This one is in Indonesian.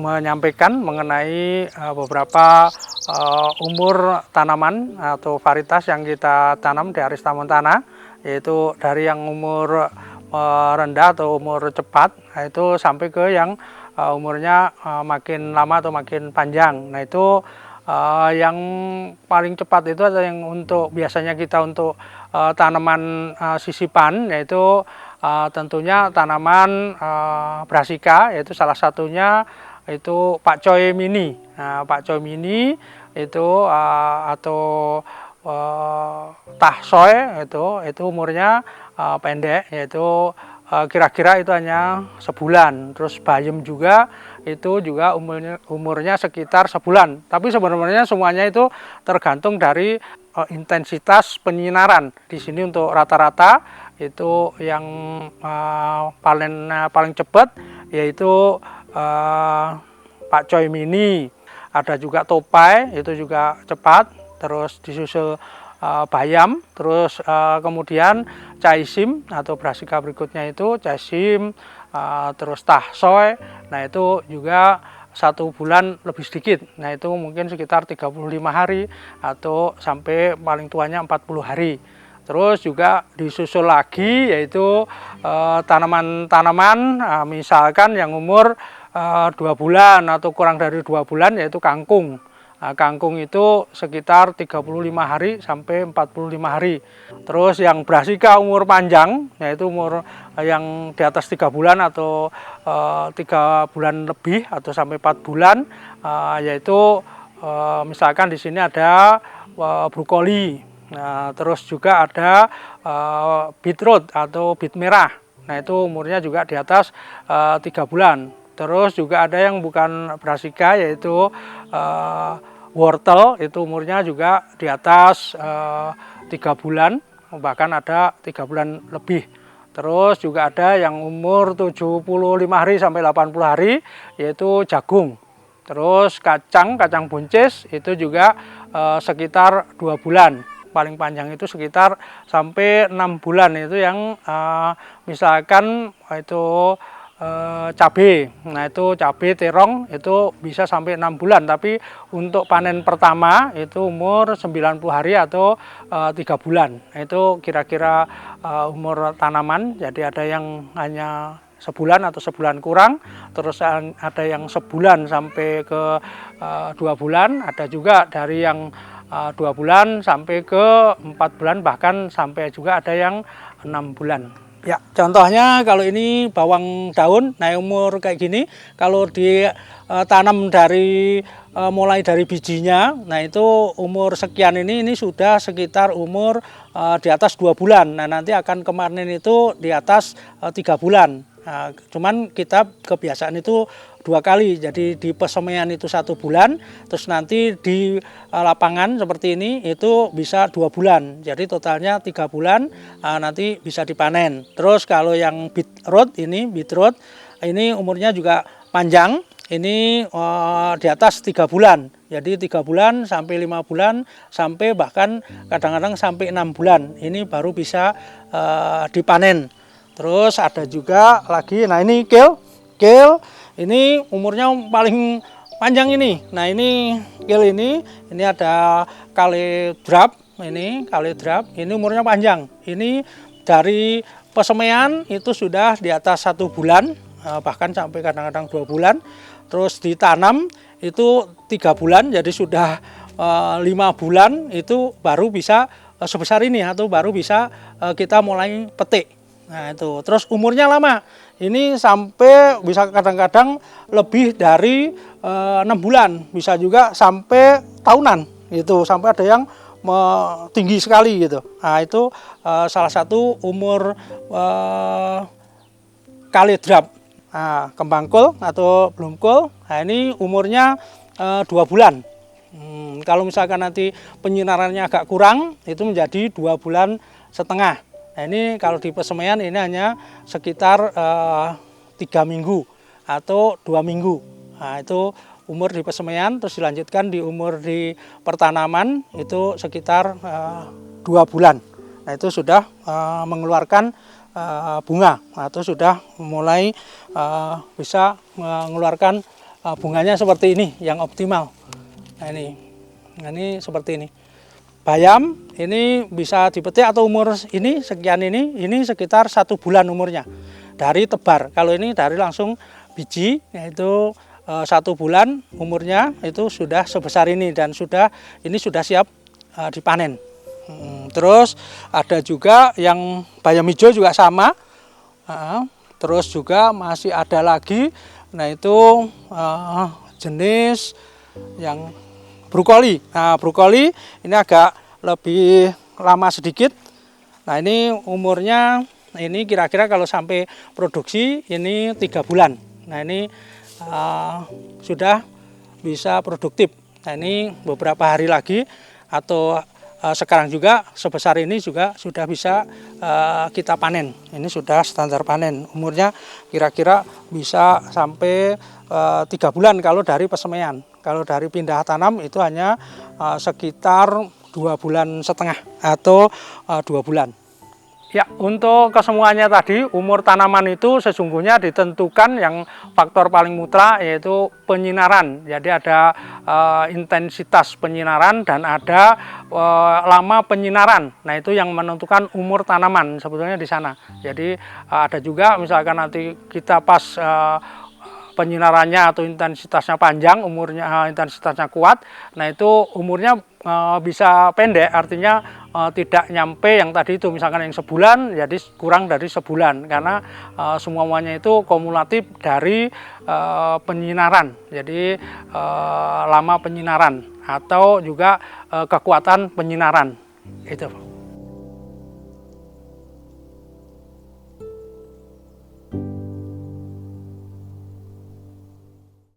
Menyampaikan mengenai beberapa umur tanaman atau varietas yang kita tanam di Arista Montana, yaitu dari yang umur rendah atau umur cepat, itu sampai ke yang umurnya makin lama atau makin panjang. Nah itu yang paling cepat itu ada yang untuk biasanya kita untuk tanaman sisipan, yaitu tentunya tanaman Brassica, yaitu salah satunya itu pakcoy mini. Nah, pakcoy mini itu atau tahsoy itu umurnya pendek, yaitu kira-kira itu hanya sebulan. Terus bayem juga itu juga umurnya sekitar sebulan. Tapi sebenarnya semuanya itu tergantung dari intensitas penyinaran. Di sini untuk rata-rata itu yang paling cepat yaitu pakcoy mini, ada juga topai itu juga cepat, terus disusul bayam, terus kemudian caisim atau Brassica berikutnya itu caisim, terus tahsoy. Nah itu juga 1 bulan lebih sedikit. Nah itu mungkin sekitar 35 hari atau sampai paling tuanya 40 hari. Terus juga disusul lagi yaitu tanaman-tanaman misalkan yang umur 2 bulan atau kurang dari 2 bulan, yaitu kangkung. Kangkung itu sekitar 35 hari sampai 45 hari. Terus yang Brassica umur panjang, yaitu umur yang di atas 3 bulan atau 3 bulan lebih atau sampai 4 bulan, yaitu misalkan di sini ada brokoli. Nah, terus juga ada beetroot atau beet merah. Nah itu umurnya juga di atas 3 bulan. Terus juga ada yang bukan Brassica, yaitu wortel, itu umurnya juga di atas 3 bulan, bahkan ada 3 bulan lebih. Terus juga ada yang umur 75 hari sampai 80 hari, yaitu jagung. Terus kacang buncis itu juga sekitar 2 bulan. Paling panjang itu sekitar sampai 6 bulan, itu yang misalkan itu cabai. Nah itu cabai terong itu bisa sampai 6 bulan, tapi untuk panen pertama itu umur 90 hari atau 3 bulan. Nah, itu kira-kira umur tanaman. Jadi ada yang hanya sebulan atau sebulan kurang, terus ada yang sebulan sampai ke 2 bulan, ada juga dari yang 2 bulan sampai ke 4 bulan, bahkan sampai juga ada yang 6 bulan. Ya, contohnya kalau ini bawang daun, nah umur kayak gini, kalau ditanam dari mulai dari bijinya, nah itu umur sekian ini sudah sekitar umur di atas 2 bulan. Nah nanti akan kemarin itu di atas 3 bulan. Nah, cuman kita kebiasaan itu 2 kali, jadi di pesemaian itu 1 bulan, terus nanti di lapangan seperti ini itu bisa 2 bulan, jadi totalnya 3 bulan nanti bisa dipanen. Terus kalau yang beetroot ini umurnya juga panjang, ini di atas 3 bulan, jadi 3 bulan sampai 5 bulan sampai bahkan kadang-kadang sampai 6 bulan ini baru bisa dipanen. Terus ada juga lagi, nah ini kale ini umurnya paling panjang ini. Nah ini kale ini ada kale drap, ini umurnya panjang. Ini dari pesemaian itu sudah di atas 1 bulan, bahkan sampai kadang-kadang 2 bulan. Terus ditanam itu 3 bulan, jadi sudah 5 bulan itu baru bisa sebesar ini atau baru bisa kita mulai petik. Nah itu, terus umurnya lama, ini sampai bisa kadang-kadang lebih dari 6 bulan, bisa juga sampai tahunan, gitu, sampai ada yang tinggi sekali gitu. Nah itu salah satu umur kale drap. Nah, kembang kol atau bloom kol, nah ini umurnya 2 bulan. Kalau misalkan nanti penyinarannya agak kurang, itu menjadi 2,5 bulan. Nah ini kalau di persemaian ini hanya sekitar 3 minggu atau 2 minggu. Nah itu umur di persemaian, terus dilanjutkan di umur di pertanaman itu sekitar 2 bulan. Nah itu sudah mengeluarkan bunga atau sudah mulai bisa mengeluarkan bunganya seperti ini yang optimal. Nah ini seperti ini. Bayam ini bisa dipetik atau umur ini sekian ini sekitar 1 bulan umurnya dari tebar. Kalau ini dari langsung biji, yaitu 1 bulan umurnya itu sudah sebesar ini dan ini sudah siap dipanen. Terus ada juga yang bayam hijau juga sama. Terus juga masih ada lagi, nah itu jenis yang brokoli. Nah brokoli ini agak lebih lama sedikit. Nah ini umurnya ini kira-kira kalau sampai produksi ini 3 bulan. Nah ini sudah bisa produktif. Nah ini beberapa hari lagi atau sekarang juga sebesar ini juga sudah bisa kita panen. Ini sudah standar panen. Umurnya kira-kira bisa sampai 3 bulan kalau dari persemaian. Kalau dari pindah tanam itu hanya sekitar 2,5 bulan atau 2 bulan. Ya, untuk kesemuanya tadi umur tanaman itu sesungguhnya ditentukan yang faktor paling mutlak yaitu penyinaran. Jadi ada intensitas penyinaran dan ada lama penyinaran. Nah itu yang menentukan umur tanaman sebetulnya di sana. Jadi ada juga misalkan nanti kita pas penyinarannya atau intensitasnya panjang, umurnya intensitasnya kuat, nah itu umurnya bisa pendek, artinya tidak nyampe yang tadi itu misalkan yang sebulan, jadi kurang dari sebulan karena semuanya itu kumulatif dari penyinaran, jadi lama penyinaran atau juga kekuatan penyinaran itu.